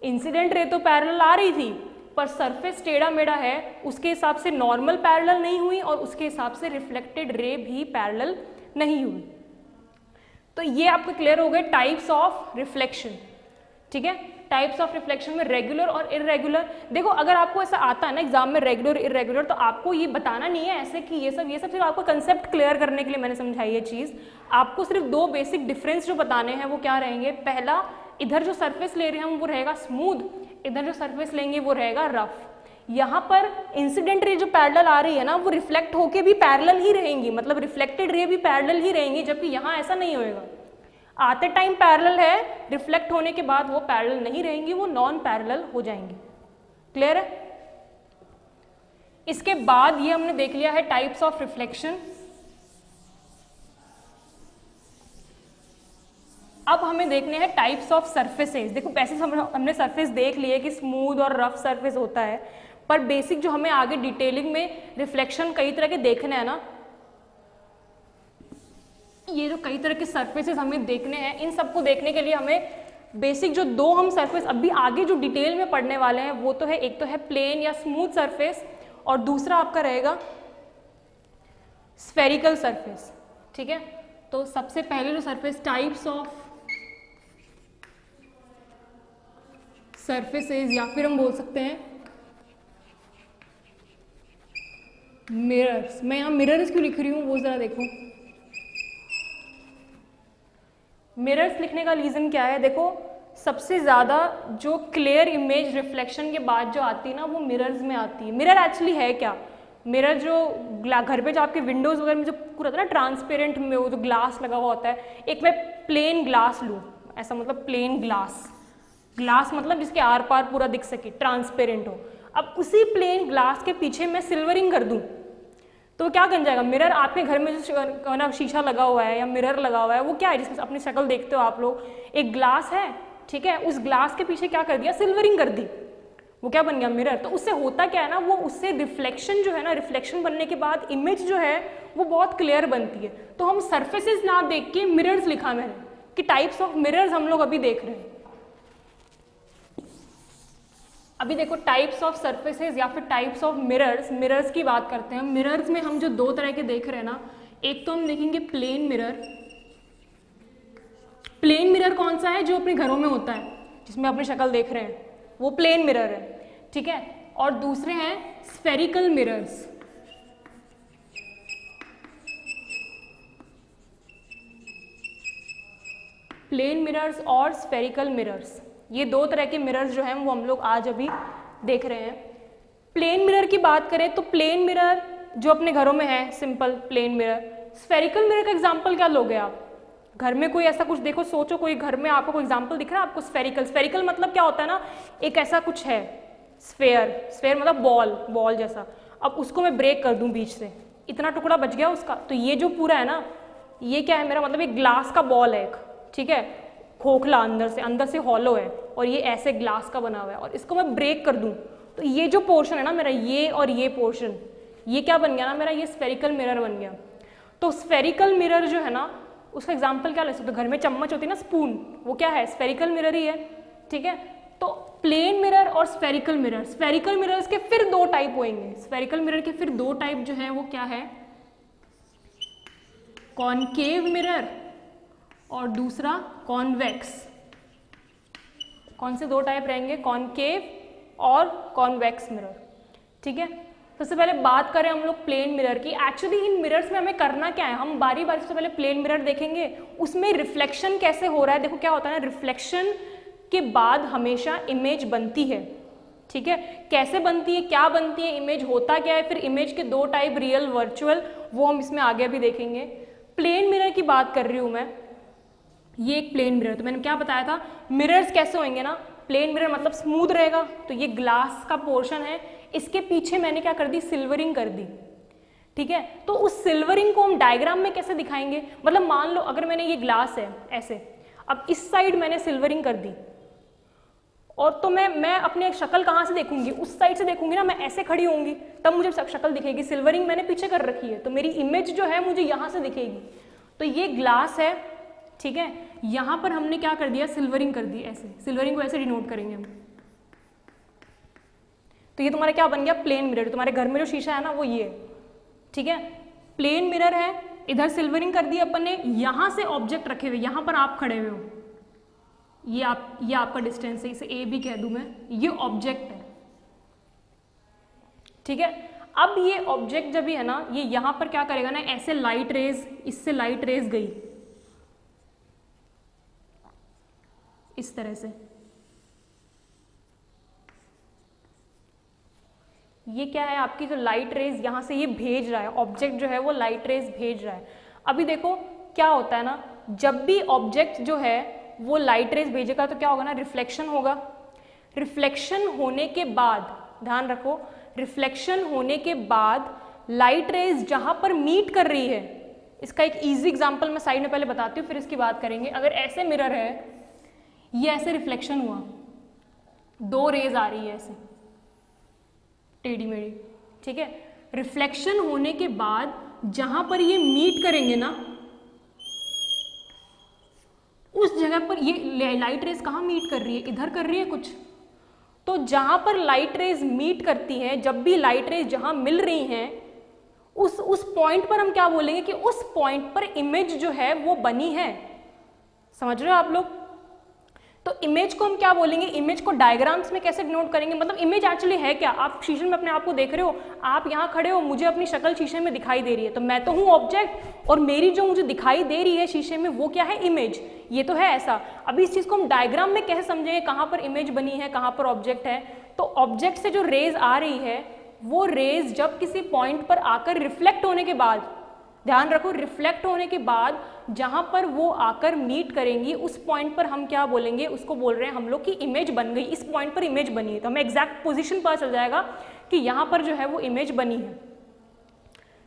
इंसिडेंट रे तो पैरेलल आ रही थी पर सरफेस टेढ़ा मेढ़ा है, उसके हिसाब से नॉर्मल पैरेलल नहीं हुई और उसके हिसाब से रिफ्लेक्टेड रे भी पैरेलल नहीं हुई। तो ये आपको क्लियर हो गए टाइप्स ऑफ रिफ्लेक्शन। ठीक है, टाइप्स ऑफ रिफ्लेक्शन में रेगुलर और इरेगुलर। देखो अगर आपको ऐसा आता है ना एग्जाम में रेगुलर इरेगुलर, तो आपको ये बताना नहीं है ऐसे कि ये सब सिर्फ आपको कंसेप्ट क्लियर करने के लिए मैंने समझाई ये चीज़। आपको सिर्फ दो बेसिक डिफरेंस जो बताने हैं वो क्या रहेंगे, पहला इधर जो सरफेस ले रहे हैं हम वो रहेगा स्मूथ, इधर जो सरफेस लेंगे वो रहेगा रफ। यहाँ पर इंसिडेंट रे जो पैरेलल आ रही है ना वो रिफ्लेक्ट होके भी पैरेलल ही रहेंगी, मतलब रिफ्लेक्टेड रे भी पैरेलल ही रहेंगी, जबकि यहाँ ऐसा नहीं होएगा। आते टाइम पैरेलल है, रिफ्लेक्ट होने के बाद वो पैरेलल नहीं रहेंगी, वो नॉन पैरेलल हो जाएंगी। क्लियर है? इसके बाद ये हमने देख लिया है टाइप्स ऑफ रिफ्लेक्शन। अब हमें देखने हैं टाइप्स ऑफ सरफेसेस। देखो वैसे हमने सरफेस देख लिए कि स्मूथ और रफ सरफेस होता है, पर बेसिक जो हमें आगे डिटेलिंग में रिफ्लेक्शन कई तरह के देखने हैं ना, ये जो कई तरह के सरफेसेस हमें देखने हैं, इन सबको देखने के लिए हमें बेसिक जो दो हम सरफेस अभी आगे जो डिटेल में पढ़ने वाले हैं वो तो है, एक तो है प्लेन या स्मूथ सरफेस और दूसरा आपका रहेगा स्फेरिकल सरफेस। ठीक है, तो सबसे पहले जो सरफेस, टाइप्स ऑफ सरफेसेस या फिर हम बोल सकते हैं मिरर्स। मैं यहाँ मिरर्स क्यों लिख रही हूँ वो जरा देखो। मिरर्स लिखने का रीज़न क्या है, देखो सबसे ज़्यादा जो क्लियर इमेज रिफ्लेक्शन के बाद जो आती है ना वो मिरर्स में आती है। मिरर एक्चुअली है क्या, मिरर जो घर पे जो आपके विंडोज़ वगैरह में जो पूरा ना ट्रांसपेरेंट में वो जो ग्लास लगा हुआ होता है, एक मैं प्लेन ग्लास लूँ, ऐसा मतलब प्लेन ग्लास, ग्लास मतलब जिसके आर पार पूरा दिख सके, ट्रांसपेरेंट हो। अब उसी प्लेन ग्लास के पीछे मैं सिल्वरिंग कर दूँ तो क्या बन जाएगा, मिरर आपके घर में जो ना शीशा लगा हुआ है या मिरर लगा हुआ है वो क्या है, जिसमें अपनी शक्ल देखते हो आप लोग, एक ग्लास है। ठीक है, उस ग्लास के पीछे क्या कर दिया, सिल्वरिंग कर दी, वो क्या बन गया, मिरर। तो उससे होता क्या है ना, वो उससे रिफ्लेक्शन जो है ना, रिफ्लेक्शन बनने के बाद इमेज जो है वो बहुत क्लियर बनती है। तो हम सरफेसेस ना देख के मिरर्स लिखा मैंने कि टाइप्स ऑफ मिरर्स हम लोग अभी देख रहे हैं। अभी देखो टाइप्स ऑफ सरफेसेस या फिर टाइप्स ऑफ मिरर्स, मिरर्स की बात करते हैं। मिरर्स में हम जो दो तरह के देख रहे हैं ना, एक तो हम देखेंगे प्लेन मिरर। प्लेन मिरर कौन सा है, जो अपने घरों में होता है जिसमें अपनी शक्ल देख रहे हैं, वो प्लेन मिरर है। ठीक है, और दूसरे हैं स्फेरिकल मिरर्स। प्लेन मिरर्स और स्फेरिकल मिरर्स, ये दो तरह के मिरर्स जो हैं वो हम लोग आज अभी देख रहे हैं। प्लेन मिरर की बात करें तो प्लेन मिरर जो अपने घरों में है, simple plain mirror. Spherical mirror का एग्जांपल क्या लोगे आप, घर में कोई ऐसा कुछ देखो, सोचो कोई घर में आपको कोई एग्जांपल दिख रहा है आपको स्फेरिकल। स्फेरिकल मतलब क्या होता है ना, एक ऐसा कुछ है स्फेयर, स्फेयर मतलब बॉल, बॉल जैसा। अब उसको मैं ब्रेक कर दूं बीच से, इतना टुकड़ा बच गया उसका, तो ये जो पूरा है ना, ये क्या है मेरा, मतलब एक ग्लास का बॉल है एक। ठीक है, खोखला अंदर से हॉलो है और ये ऐसे ग्लास का बना हुआ है, और इसको मैं ब्रेक कर दूं तो ये जो पोर्शन है ना मेरा, ये और ये पोर्शन, ये क्या बन गया ना मेरा, ये स्फेरिकल मिरर बन गया। तो स्फेरिकल मिरर जो है ना, उसका एग्जाम्पल क्या ले सकते हो, घर में चम्मच होती है ना, स्पून, वो क्या है, स्फेरिकल मिरर ही है। ठीक है, तो प्लेन मिरर और स्फेरिकल मिरर, स्फेरिकल मिरर्स के फिर दो टाइप होंगे। स्फेरिकल मिरर के फिर दो टाइप जो है वो क्या है, कॉनकेव मिरर और दूसरा कॉन्वेक्स। कौन से दो टाइप रहेंगे, कॉनकेव और कॉन्वेक्स मिरर। ठीक है, सबसे पहले बात करें हम लोग प्लेन मिरर की। एक्चुअली इन मिरर्स में हमें करना क्या है, हम बारी बारी से पहले प्लेन मिरर देखेंगे, उसमें रिफ्लेक्शन कैसे हो रहा है। देखो क्या होता है ना, रिफ्लेक्शन के बाद हमेशा इमेज बनती है। ठीक है, कैसे बनती है, क्या बनती है, इमेज होता क्या है, फिर इमेज के दो टाइप, रियल वर्चुअल, वो हम इसमें आगे भी देखेंगे। प्लेन मिरर की बात कर रही हूँ मैं, ये एक प्लेन मिरर, तो मैंने क्या बताया था, मिरर्स कैसे होंगे ना, प्लेन मिरर मतलब स्मूथ रहेगा, तो ये ग्लास का पोर्शन है, इसके पीछे मैंने क्या कर दी, सिल्वरिंग कर दी। ठीक है, तो उस सिल्वरिंग को हम डायग्राम में कैसे दिखाएंगे, मतलब मान लो अगर मैंने ये ग्लास है ऐसे, अब इस साइड मैंने सिल्वरिंग कर दी, और तो मैं अपनी शक्ल कहाँ से देखूंगी, उस साइड से देखूंगी ना, मैं ऐसे खड़ी होंगी तब मुझे शक्ल दिखेगी। सिल्वरिंग मैंने पीछे कर रखी है तो मेरी इमेज जो है मुझे यहाँ से दिखेगी। तो ये ग्लास है, ठीक है, यहाँ पर हमने क्या कर दिया, सिल्वरिंग कर दी, ऐसे सिल्वरिंग को ऐसे डिनोट करेंगे हम। तो ये तुम्हारा क्या बन गया, प्लेन मिरर। तुम्हारे घर में जो शीशा है ना वो ये, ठीक है, प्लेन मिरर है, इधर सिल्वरिंग कर दी अपन ने, यहाँ से ऑब्जेक्ट रखे हुए, यहाँ पर आप खड़े हुए हो, ये आपका डिस्टेंस है, इसे ए भी कह दूं मैं, ये ऑब्जेक्ट है। ठीक है, अब ये ऑब्जेक्ट जब भी है ना, ये यहाँ पर क्या करेगा ना, ऐसे लाइट रेज, इससे लाइट रेज गई इस तरह से, ये क्या है आपकी जो लाइट रेज यहाँ से ये भेज रहा है, ऑब्जेक्ट जो है वो लाइट रेज भेज रहा है। अभी देखो क्या होता है ना, जब भी ऑब्जेक्ट जो है वो लाइट रेज भेजेगा तो क्या होगा ना, रिफ्लेक्शन होगा। रिफ्लेक्शन होने के बाद, ध्यान रखो, रिफ्लेक्शन होने के बाद लाइट रेज जहाँ पर मीट कर रही है, इसका एक इजी एग्जांपल मैं साइड में पहले बताती हूँ फिर इसकी बात करेंगे। अगर ऐसे मिरर है, ये ऐसे रिफ्लेक्शन हुआ, दो रेज आ रही है ऐसे टेढ़ी मेढ़ी, ठीक है, रिफ्लेक्शन होने के बाद जहां पर ये मीट करेंगे ना, उस जगह पर ये लाइट रेज कहाँ मीट कर रही है, इधर कर रही है कुछ। तो जहाँ पर लाइट रेज मीट करती है, जब भी लाइट रेज जहाँ मिल रही हैं, उस पॉइंट पर हम क्या बोलेंगे कि उस पॉइंट पर इमेज जो है वो बनी है। समझ रहे हो आप लोग? तो इमेज को हम क्या बोलेंगे, इमेज को डायग्राम्स में कैसे डिनोट करेंगे, मतलब इमेज एक्चुअली है क्या। आप शीशे में अपने आप को देख रहे हो, आप यहाँ खड़े हो, मुझे अपनी शक्ल शीशे में दिखाई दे रही है, तो मैं तो हूँ ऑब्जेक्ट, और मेरी जो मुझे दिखाई दे रही है शीशे में वो क्या है, इमेज। ये तो है ऐसा। अभी इस चीज़ को हम डायग्राम में कैसे समझेंगे, कहाँ पर इमेज बनी है, कहाँ पर ऑब्जेक्ट है। तो ऑब्जेक्ट से जो रेज आ रही है, वो रेज जब किसी पॉइंट पर आकर रिफ्लेक्ट होने के बाद, ध्यान रखो, रिफ्लेक्ट होने के बाद जहां पर वो आकर मीट करेंगी, उस पॉइंट पर हम क्या बोलेंगे, उसको बोल रहे हैं हम लोग कि इमेज बन गई, इस पॉइंट पर इमेज बनी है। तो हमें एग्जैक्ट पोजीशन पता चल जाएगा कि यहां पर जो है वो इमेज बनी है।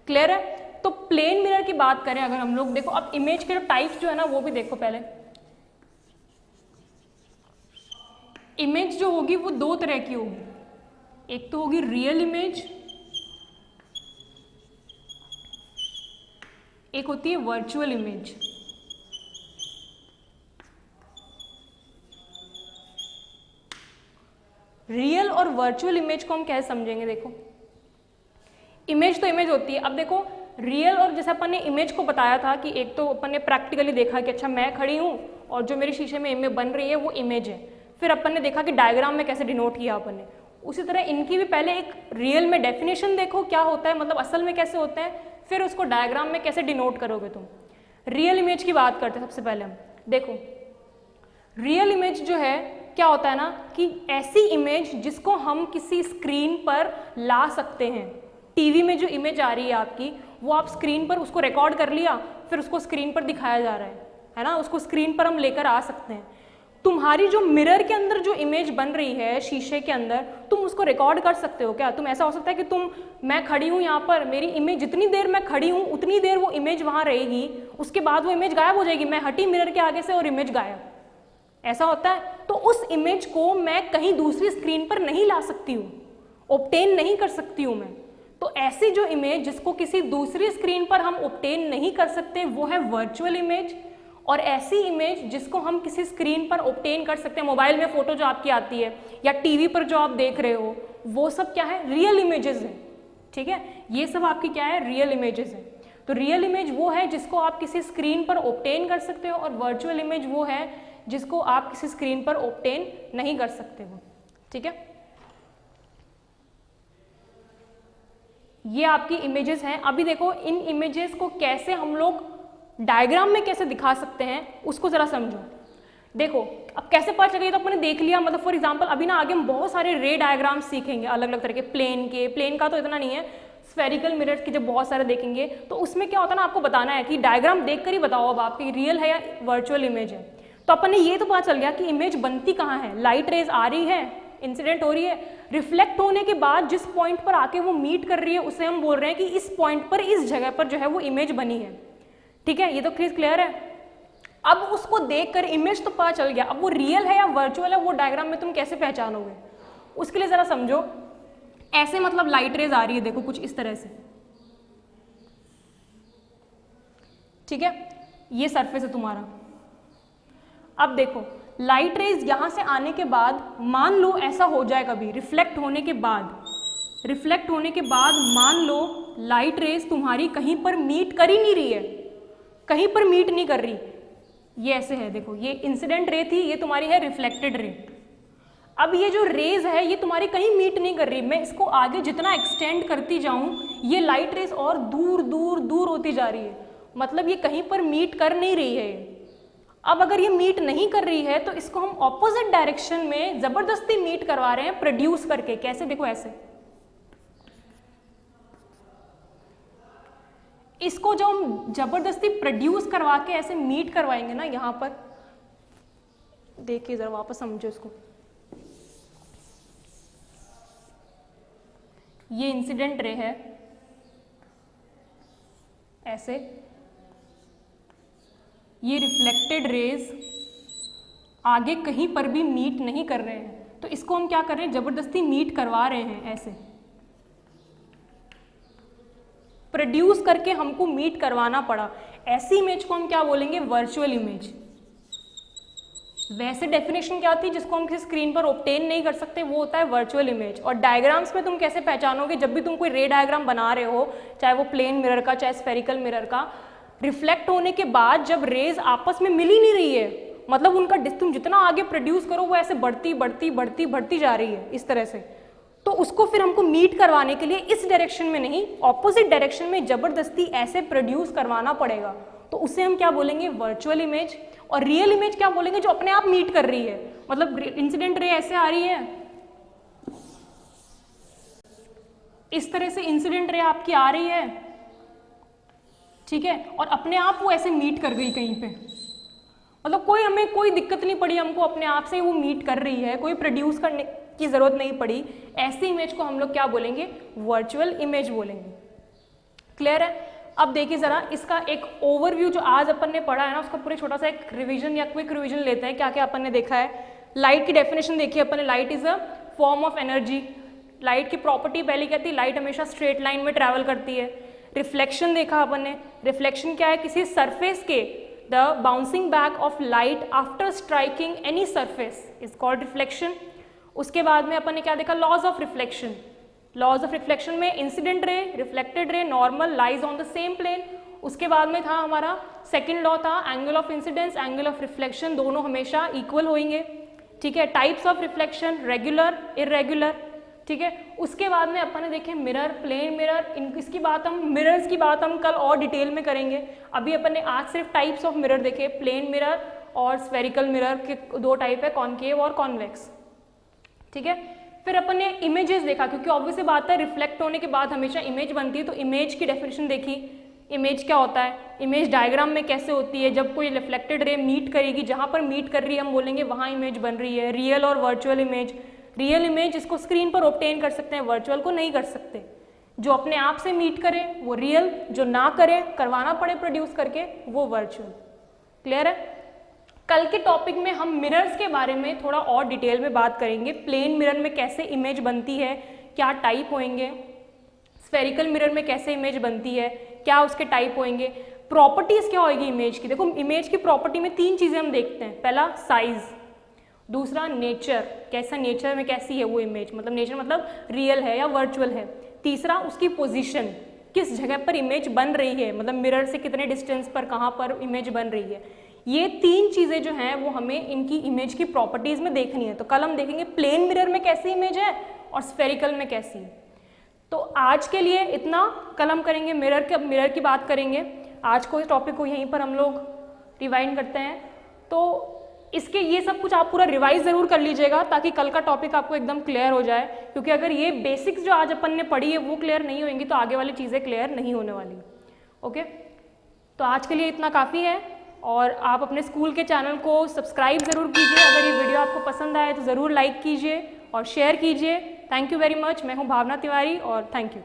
क्लियर है? तो प्लेन मिरर की बात करें अगर हम लोग, देखो अब इमेज के टाइप्स जो है ना वो भी देखो पहले। इमेज जो होगी वो दो तरह की होगी, एक तो होगी रियल इमेज, एक होती है वर्चुअल इमेज। रियल और वर्चुअल इमेज को हम कैसे समझेंगे, देखो इमेज तो इमेज होती है। अब देखो रियल, और जैसे अपन ने इमेज को बताया था कि एक तो अपन ने प्रैक्टिकली देखा कि अच्छा मैं खड़ी हूँ और जो मेरी शीशे में इमेज बन रही है वो इमेज है। फिर अपन ने देखा कि डायग्राम में कैसे डिनोट किया अपन ने। उसी तरह इनकी भी पहले एक रियल में डेफिनेशन देखो क्या होता है, मतलब असल में कैसे होते हैं, फिर उसको डायग्राम में कैसे डिनोट करोगे तुम। रियल इमेज की बात करते हैं सबसे पहले हम। देखो रियल इमेज जो है क्या होता है ना, कि ऐसी इमेज जिसको हम किसी स्क्रीन पर ला सकते हैं। टीवी में जो इमेज आ रही है आपकी, वो आप स्क्रीन पर उसको रिकॉर्ड कर लिया, फिर उसको स्क्रीन पर दिखाया जा रहा है ना, उसको स्क्रीन पर हम लेकर आ सकते हैं। तुम्हारी जो मिरर के अंदर जो इमेज बन रही है शीशे के अंदर, तुम उसको रिकॉर्ड कर सकते हो क्या? तुम ऐसा हो सकता है कि मैं खड़ी हूँ यहाँ पर, मेरी इमेज जितनी देर मैं खड़ी हूँ उतनी देर वो इमेज वहाँ रहेगी, उसके बाद वो इमेज गायब हो जाएगी, मैं हटी मिरर के आगे से और इमेज गायब। ऐसा होता है। तो उस इमेज को मैं कहीं दूसरी स्क्रीन पर नहीं ला सकती हूँ, ऑब्टेन नहीं कर सकती हूँ मैं। तो ऐसी जो इमेज जिसको किसी दूसरी स्क्रीन पर हम ऑब्टेन नहीं कर सकते वो है वर्चुअल इमेज। और ऐसी इमेज जिसको हम किसी स्क्रीन पर ऑब्टेन कर सकते हैं, मोबाइल में फोटो जो आपकी आती है या टीवी पर जो आप देख रहे हो, वो सब क्या है, रियल इमेजेस हैं। ठीक है, ये सब आपकी क्या है, रियल इमेजेस हैं। तो रियल इमेज वो है जिसको आप किसी स्क्रीन पर ऑब्टेन कर सकते हो, और वर्चुअल इमेज वो है जिसको आप किसी स्क्रीन पर ऑब्टेन नहीं कर सकते हो। ठीक है, ये आपकी इमेजेस हैं। अभी देखो इन इमेजेस को कैसे हम लोग डायग्राम में कैसे दिखा सकते हैं उसको जरा समझो। देखो अब कैसे पता चलेगा, तो अपने देख लिया, मतलब फॉर एग्जांपल अभी ना आगे हम बहुत सारे रे डायग्राम सीखेंगे अलग अलग तरह के, प्लेन का तो इतना नहीं है, स्फेरिकल मिरर्स के जब बहुत सारे देखेंगे तो उसमें क्या होता है ना, आपको बताना है कि डायग्राम देखकर ही बताओ अब आपकी रियल है या वर्चुअल इमेज है। तो अपन ने ये तो पता चल गया कि इमेज बनती कहाँ है, लाइट रेज आ रही है, इंसिडेंट हो रही है, रिफ्लेक्ट होने के बाद जिस पॉइंट पर आके वो मीट कर रही है उसे हम बोल रहे हैं कि इस पॉइंट पर, इस जगह पर जो है वो इमेज बनी है। ठीक है, ये तो क्लियर है। अब उसको देखकर इमेज तो पता चल गया, अब वो रियल है या वर्चुअल है वो डायग्राम में तुम कैसे पहचानोगे, उसके लिए जरा समझो। ऐसे मतलब लाइट रेज आ रही है, देखो कुछ इस तरह से। ठीक है, ये सरफेस है तुम्हारा। अब देखो लाइट रेज यहां से आने के बाद, मान लो ऐसा हो जाए कभी, रिफ्लेक्ट होने के बाद मान लो लाइट रेज तुम्हारी कहीं पर मीट कर ही नहीं रही है, कहीं पर मीट नहीं कर रही, ये ऐसे है, देखो ये इंसिडेंट रे थी, ये तुम्हारी है रिफ्लेक्टेड रे। अब ये जो रेज है ये तुम्हारी कहीं मीट नहीं कर रही, मैं इसको आगे जितना एक्सटेंड करती जाऊं ये लाइट रेज और दूर दूर दूर होती जा रही है, मतलब ये कहीं पर मीट कर नहीं रही है। अब अगर ये मीट नहीं कर रही है तो इसको हम ऑपोजिट डायरेक्शन में जबरदस्ती मीट करवा रहे हैं, प्रोड्यूस करके। कैसे, देखो ऐसे, इसको जो हम जबरदस्ती प्रोड्यूस करवा के ऐसे मीट करवाएंगे ना, यहां पर देखिए जरा वापस समझो इसको। ये इंसिडेंट रे है ऐसे, ये रिफ्लेक्टेड रेज आगे कहीं पर भी मीट नहीं कर रहे हैं, तो इसको हम क्या कर रहे हैं, जबरदस्ती मीट करवा रहे हैं, ऐसे प्रोड्यूस करके हमको मीट करवाना पड़ा। ऐसी इमेज को हम क्या बोलेंगे, वर्चुअल इमेज। वैसे डेफिनेशन क्या होती है जिसको हम किसी स्क्रीन पर ऑब्टेन नहीं कर सकते, वो होता है वर्चुअल इमेज। और डायग्राम्स में तुम कैसे पहचानोगे, जब भी तुम कोई रे डायग्राम बना रहे हो, चाहे वो प्लेन मिरर का चाहे स्फेरिकल मिरर का, रिफ्लेक्ट होने के बाद जब रेज आपस में मिल ही नहीं रही है, मतलब उनका तुम जितना आगे प्रोड्यूस करो वो ऐसे बढ़ती बढ़ती बढ़ती बढ़ती जा रही है इस तरह से, तो उसको फिर हमको मीट करवाने के लिए इस डायरेक्शन में नहीं, ऑपोजिट डायरेक्शन में जबरदस्ती ऐसे प्रोड्यूस करवाना पड़ेगा, तो उसे हम क्या बोलेंगे, वर्चुअल इमेज। और रियल इमेज क्या बोलेंगे, जो अपने आप मीट कर रही है, मतलब इंसिडेंट रे ऐसे आ रही है, इस तरह से इंसिडेंट रे आपकी आ रही है, ठीक है, और अपने आप वो ऐसे मीट कर गई कहीं पे, मतलब हमें कोई दिक्कत नहीं पड़ी, हमको अपने आप से वो मीट कर रही है, कोई प्रोड्यूस करने की जरूरत नहीं पड़ी, ऐसी इमेज को हम लोग क्या बोलेंगे, वर्चुअल इमेज बोलेंगे। क्लियर है? अब देखिए जरा इसका एक ओवरव्यू जो आज अपन ने पढ़ा है ना, उसका पूरे छोटा सा एक रिवीजन या क्विक रिवीजन लेते हैं, क्या क्या अपन ने देखा है। लाइट की डेफिनेशन देखिए अपन ने, light is a form of energy. Light की प्रॉपर्टी पहली कहती है लाइट हमेशा स्ट्रेट लाइन में ट्रैवल करती है। रिफ्लेक्शन देखा अपन ने, रिफ्लेक्शन क्या है, किसी सरफेस के the bouncing back of light after striking any surface is called reflection. उसके बाद में अपन ने क्या देखा, laws of reflection. Laws of reflection में incident ray, reflected ray, normal lies on the same plane. उसके बाद में था हमारा सेकंड लॉ था angle of incidence, angle of reflection, दोनों हमेशा इक्वल होंगे, ठीक है। Types of reflection, regular, irregular, ठीक है। उसके बाद में अपन ने देखे मिरर, प्लेन मिरर, इसकी बात हम मिरर्स की बात हम कल और डिटेल में करेंगे। अभी अपन ने आज सिर्फ टाइप्स ऑफ मिरर देखे, प्लेन मिरर और स्फेरिकल मिरर के दो टाइप है, कॉनकेव और कॉन्वेक्स, ठीक है। फिर अपन ने इमेजेस देखा, क्योंकि ऑब्वियस बात है रिफ्लेक्ट होने के बाद हमेशा इमेज बनती है, तो इमेज की डेफिनेशन देखी। इमेज क्या होता है, इमेज डायग्राम में कैसे होती है, जब कोई रिफ्लेक्टेड रे मीट करेगी, जहाँ पर मीट कर रही है हम बोलेंगे वहाँ इमेज बन रही है। रियल और वर्चुअल इमेज, रियल इमेज इसको स्क्रीन पर ऑब्टेन कर सकते हैं, वर्चुअल को नहीं कर सकते। जो अपने आप से मीट करे वो रियल, जो ना करे, करवाना पड़े प्रोड्यूस करके, वो वर्चुअल। क्लियर है? कल के टॉपिक में हम मिरर्स के बारे में थोड़ा और डिटेल में बात करेंगे। प्लेन मिरर में कैसे इमेज बनती है, क्या टाइप होंगे, स्फेरिकल मिरर में कैसे इमेज बनती है, क्या उसके टाइप होंगे, प्रॉपर्टीज क्या होगी इमेज की। देखो इमेज की प्रॉपर्टी में तीन चीजें हम देखते हैं, पहला साइज, दूसरा नेचर, कैसा नेचर में कैसी है वो इमेज, मतलब नेचर मतलब रियल है या वर्चुअल है, तीसरा उसकी पोजीशन, किस जगह पर इमेज बन रही है, मतलब मिरर से कितने डिस्टेंस पर कहाँ पर इमेज बन रही है। ये तीन चीजें जो हैं वो हमें इनकी इमेज की प्रॉपर्टीज में देखनी है। तो कल हम देखेंगे प्लेन मिरर में कैसी इमेज है और स्फेरिकल में कैसी है। तो आज के लिए इतना, कल हम करेंगे मिरर की बात करेंगे। आज को इस टॉपिक को यहीं पर हम लोग रिवाइंड करते हैं। तो इसके ये सब कुछ आप पूरा रिवाइज जरूर कर लीजिएगा, ताकि कल का टॉपिक आपको एकदम क्लियर हो जाए, क्योंकि अगर ये बेसिक्स जो आज अपन ने पढ़ी है वो क्लियर नहीं होंगी तो आगे वाली चीज़ें क्लियर नहीं होने वाली। ओके, तो आज के लिए इतना काफ़ी है, और आप अपने स्कूल के चैनल को सब्सक्राइब ज़रूर कीजिए। अगर ये वीडियो आपको पसंद आए तो ज़रूर लाइक कीजिए और शेयर कीजिए। Thank you very much. मैं हूँ भावना तिवारी और थैंक यू।